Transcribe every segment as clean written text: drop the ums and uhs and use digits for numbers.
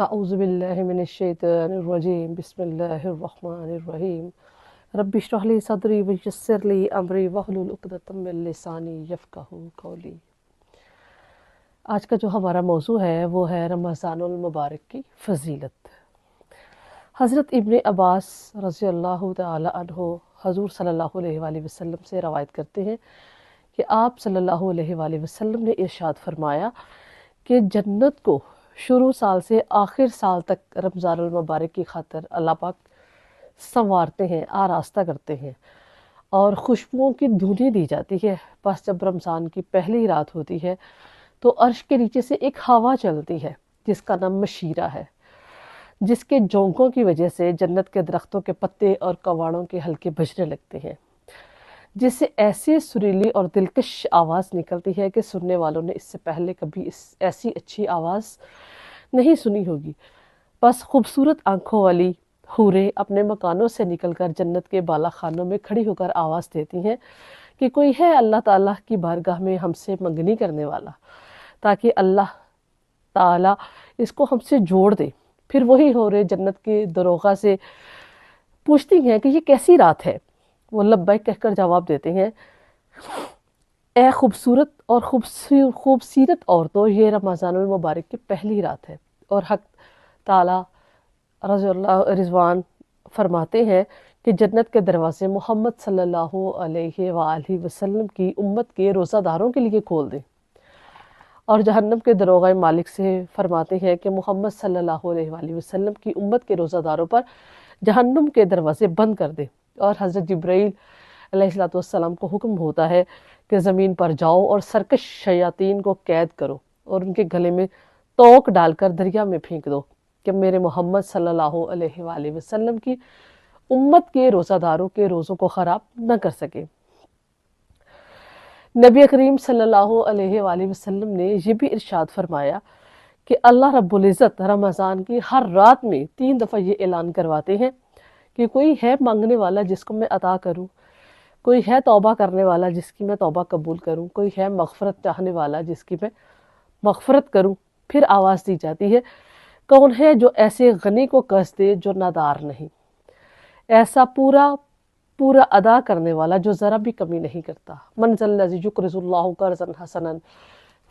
اعوذ باللہ من الشیطان الرجیم بسم اللہ الرحمن الرحیم رب اشرح لی صدری ویسر لی امری واحلل عقدۃ من لسانی یفقہوا قولی۔ آج کا جو ہمارا موضوع ہے وہ ہے رمضان المبارک کی فضیلت۔ حضرت ابن عباس رضی اللہ تعالی عنہ حضور صلی اللہ علیہ وآلہ وسلم سے روایت کرتے ہیں کہ آپ صلی اللہ علیہ وآلہ وسلم نے ارشاد فرمایا کہ جنت کو شروع سال سے آخر سال تک رمضان المبارک کی خاطر اللہ پاک سنوارتے ہیں، آراستہ کرتے ہیں اور خوشبوؤں کی دھونیں دی جاتی ہے۔ بس جب رمضان کی پہلی رات ہوتی ہے تو عرش کے نیچے سے ایک ہوا چلتی ہے جس کا نام مشیرہ ہے، جس کے جھونکوں کی وجہ سے جنت کے درختوں کے پتے اور کواڑوں کے حلقے بجنے لگتے ہیں، جس سے ایسی سریلی اور دلکش آواز نکلتی ہے کہ سننے والوں نے اس سے پہلے کبھی ایسی اچھی آواز نہیں سنی ہوگی۔ بس خوبصورت آنکھوں والی حوریں اپنے مکانوں سے نکل کر جنت کے بالا خانوں میں کھڑی ہو کر آواز دیتی ہیں کہ کوئی ہے اللہ تعالیٰ کی بارگاہ میں ہم سے منگنی کرنے والا، تاکہ اللہ تعالیٰ اس کو ہم سے جوڑ دے۔ پھر وہی حوریں جنت کے دروغہ سے پوچھتی ہیں کہ یہ کیسی رات ہے؟ وہ لبیک کہہ کر جواب دیتے ہیں، اے خوبصورت اور خوبصیرت عورتوں، یہ رمضان المبارک کی پہلی رات ہے۔ اور حق تعالیٰ رضی اللہ رضوان فرماتے ہیں کہ جنت کے دروازے محمد صلی اللہ علیہ وآلہ وسلم کی امت کے روزہ داروں کے لیے کھول دیں، اور جہنم کے دروغہ مالک سے فرماتے ہیں کہ محمد صلی اللہ علیہ وآلہ وسلم کی امت کے روزہ داروں پر جہنم کے دروازے بند کر دیں۔ اور حضرت جبرائیل علیہ السلام کو حکم ہوتا ہے کہ زمین پر جاؤ اور سرکش شیاطین کو قید کرو اور ان کے گلے میں توق ڈال کر دریا میں پھینک دو کہ میرے محمد صلی اللہ علیہ وآلہ وسلم کی امت کے روزہ داروں کے روزوں کو خراب نہ کر سکے۔ نبی کریم صلی اللہ علیہ وآلہ وسلم نے یہ بھی ارشاد فرمایا کہ اللہ رب العزت رمضان کی ہر رات میں 3 دفعہ یہ اعلان کرواتے ہیں کہ کوئی ہے مانگنے والا جس کو میں عطا کروں، کوئی ہے توبہ کرنے والا جس کی میں توبہ قبول کروں، کوئی ہے مغفرت چاہنے والا جس کی میں مغفرت کروں۔ پھر آواز دی جاتی ہے، کون ہے جو ایسے غنی کو قرض دے جو نادار نہیں، ایسا پورا ادا کرنے والا جو ذرا بھی کمی نہیں کرتا۔ من ذا الذی یقرض اللہ قرضا حسنا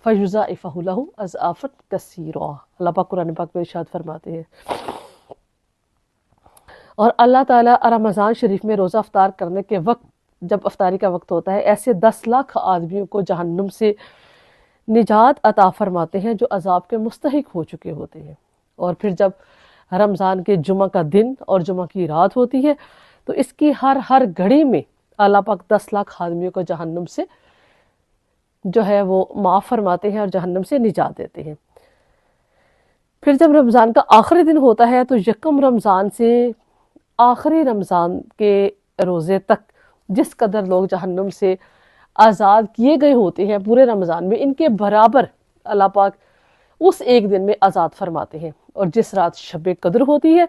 فیضاعفہ لہ اضعافا کثیرا، اللہ پاک قرآن پاک میں ارشاد فرماتے ہیں۔ اور اللہ تعالیٰ رمضان شریف میں روزہ افطار کرنے کے وقت، جب افطاری کا وقت ہوتا ہے، ایسے 10 لاکھ آدمیوں کو جہنم سے نجات عطا فرماتے ہیں جو عذاب کے مستحق ہو چکے ہوتے ہیں۔ اور پھر جب رمضان کے جمعہ کا دن اور جمعہ کی رات ہوتی ہے تو اس کی ہر گھڑی میں اللہ پاک 10 لاکھ آدمیوں کو جہنم سے جو ہے وہ معاف فرماتے ہیں اور جہنم سے نجات دیتے ہیں۔ پھر جب رمضان کا آخری دن ہوتا ہے تو یکم رمضان سے آخری رمضان کے روزے تک جس قدر لوگ جہنم سے آزاد کیے گئے ہوتے ہیں پورے رمضان میں، ان کے برابر اللہ پاک اس ایک دن میں آزاد فرماتے ہیں۔ اور جس رات شب قدر ہوتی ہے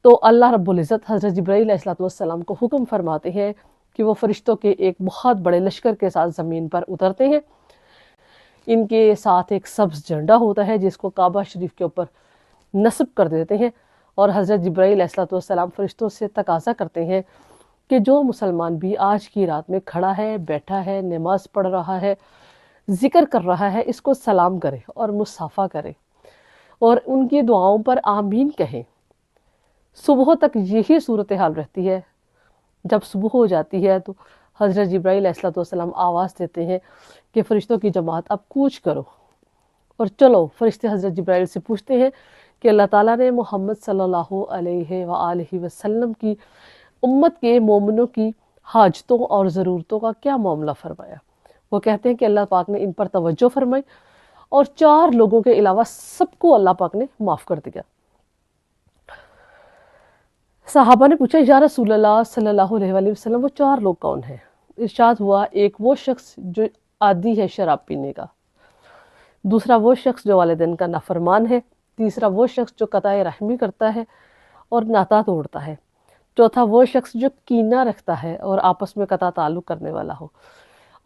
تو اللہ رب العزت حضرت جبرائیل علیہ السلام کو حکم فرماتے ہیں کہ وہ فرشتوں کے ایک بہت بڑے لشکر کے ساتھ زمین پر اترتے ہیں۔ ان کے ساتھ ایک سبز جھنڈا ہوتا ہے جس کو کعبہ شریف کے اوپر نصب کر دیتے ہیں، اور حضرت جبرائیل علیہ السلام فرشتوں سے تقاضا کرتے ہیں کہ جو مسلمان بھی آج کی رات میں کھڑا ہے، بیٹھا ہے، نماز پڑھ رہا ہے، ذکر کر رہا ہے، اس کو سلام کرے اور مصافحہ کرے اور ان کی دعاؤں پر آمین کہیں۔ صبح تک یہی صورتحال رہتی ہے۔ جب صبح ہو جاتی ہے تو حضرت جبرائیل علیہ السلام آواز دیتے ہیں کہ فرشتوں کی جماعت اب کوچ کرو اور چلو۔ فرشتے حضرت جبرائیل سے پوچھتے ہیں کہ اللہ تعالیٰ نے محمد صلی اللہ علیہ وآلہ وسلم کی امت کے مومنوں کی حاجتوں اور ضرورتوں کا کیا معاملہ فرمایا؟ وہ کہتے ہیں کہ اللہ پاک نے ان پر توجہ فرمائی اور 4 لوگوں کے علاوہ سب کو اللہ پاک نے معاف کر دیا۔ صحابہ نے پوچھا، یا رسول اللہ صلی اللہ علیہ وآلہ وسلم وہ 4 لوگ کون ہیں؟ ارشاد ہوا، ایک وہ شخص جو عادی ہے شراب پینے کا، دوسرا وہ شخص جو والدین کا نافرمان ہے، تیسرا وہ شخص جو قطع رحمی کرتا ہے اور ناتا توڑتا ہے، چوتھا وہ شخص جو کینہ رکھتا ہے اور آپس میں قطع تعلق کرنے والا ہو،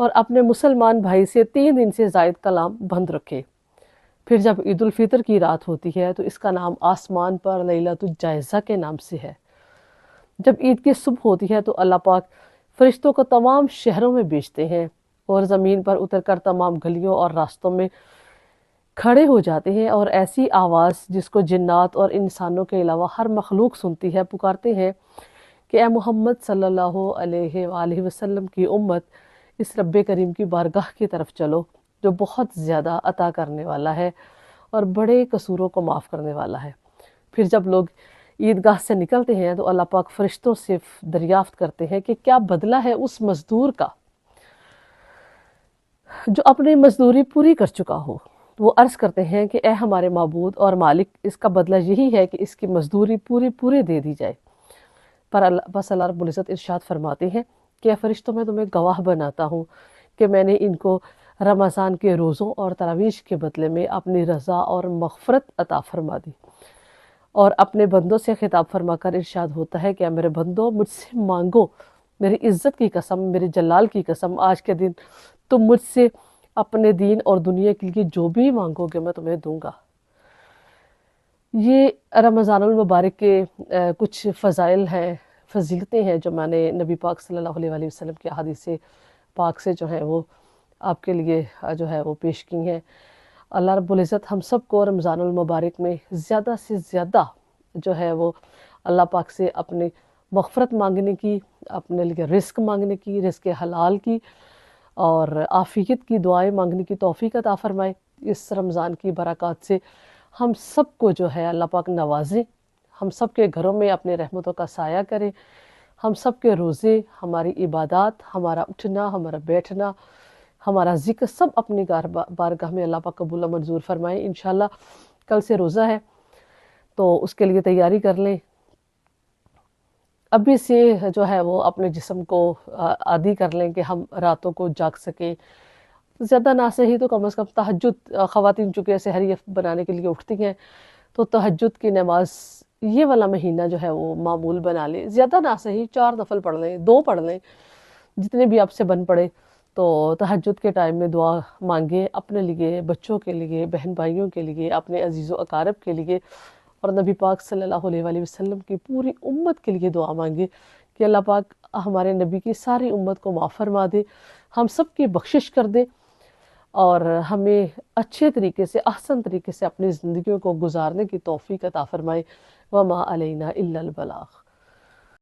اور اپنے مسلمان بھائی سے 3 دن سے زائد کلام بند رکھے۔ پھر جب عید الفطر کی رات ہوتی ہے تو اس کا نام آسمان پر لیلۃ الجائزہ کے نام سے ہے۔ جب عید کی صبح ہوتی ہے تو اللہ پاک فرشتوں کو تمام شہروں میں بھیجتے ہیں اور زمین پر اتر کر تمام گلیوں اور راستوں میں کھڑے ہو جاتے ہیں، اور ایسی آواز جس کو جنات اور انسانوں کے علاوہ ہر مخلوق سنتی ہے پکارتے ہیں کہ اے محمد صلی اللہ علیہ وآلہ وسلم کی امت، اس رب کریم کی بارگاہ کی طرف چلو جو بہت زیادہ عطا کرنے والا ہے اور بڑے قصوروں کو معاف کرنے والا ہے۔ پھر جب لوگ عیدگاہ سے نکلتے ہیں تو اللہ پاک فرشتوں سے دریافت کرتے ہیں کہ کیا بدلہ ہے اس مزدور کا جو اپنی مزدوری پوری کر چکا ہو۔ وہ عرض کرتے ہیں کہ اے ہمارے معبود اور مالک، اس کا بدلہ یہی ہے کہ اس کی مزدوری پوری دے دی جائے۔ بس اللہ رب العزت ارشاد فرماتے ہیں کہ اے فرشتوں، میں تمہیں گواہ بناتا ہوں کہ میں نے ان کو رمضان کے روزوں اور تراویح کے بدلے میں اپنی رضا اور مغفرت عطا فرما دی۔ اور اپنے بندوں سے خطاب فرما کر ارشاد ہوتا ہے کہ اے میرے بندوں، مجھ سے مانگو، میری عزت کی قسم، میرے جلال کی قسم، آج کے دن تم مجھ سے اپنے دین اور دنیا کے لیے جو بھی مانگو گے میں تمہیں دوں گا۔ یہ رمضان المبارک کے کچھ فضائل ہیں، فضیلتیں ہیں جو میں نے نبی پاک صلی اللہ علیہ وآلہ وسلم کے حدیث پاک سے جو ہیں وہ آپ کے لیے جو ہے وہ پیش کی ہیں۔ اللہ رب العزت ہم سب کو رمضان المبارک میں زیادہ سے زیادہ جو ہے وہ اللہ پاک سے اپنے مغفرت مانگنے کی، اپنے لیے رزق مانگنے کی، رزق حلال کی اور عافیت کی دعائیں مانگنے کی توفیق عطا فرمائے۔ اس رمضان کی برکات سے ہم سب کو جو ہے اللہ پاک نوازے، ہم سب کے گھروں میں اپنے رحمتوں کا سایہ کرے، ہم سب کے روزے، ہماری عبادات، ہمارا اٹھنا، ہمارا بیٹھنا، ہمارا ذکر سب اپنی بارگاہ میں اللہ پاک قبول و منظور فرمائے۔ انشاءاللہ کل سے روزہ ہے تو اس کے لیے تیاری کر لیں، ابھی سے جو ہے وہ اپنے جسم کو عادی کر لیں کہ ہم راتوں کو جاگ سکیں، زیادہ نہ صحیح تو کم از کم تہجد، خواتین چونکہ سحری بنانے کے لیے اٹھتی ہیں تو تہجد کی نماز یہ والا مہینہ جو ہے وہ معمول بنا لیں، زیادہ نہ صحیح 4 نفل پڑھ لیں، 2 پڑھ لیں، جتنے بھی آپ سے بن پڑے۔ تو تہجد کے ٹائم میں دعا مانگے اپنے لیے، بچوں کے لیے، بہن بھائیوں کے لیے، اپنے عزیز و اقارب کے لیے، اور نبی پاک صلی اللہ علیہ وآلہ وسلم کی پوری امت کے لیے دعا مانگے کہ اللہ پاک ہمارے نبی کی ساری امت کو معاف فرما دے، ہم سب کی بخشش کر دے اور ہمیں اچھے طریقے سے، احسن طریقے سے اپنی زندگیوں کو گزارنے کی توفیق عطا فرمائے۔ وما علینا الا البلاغ۔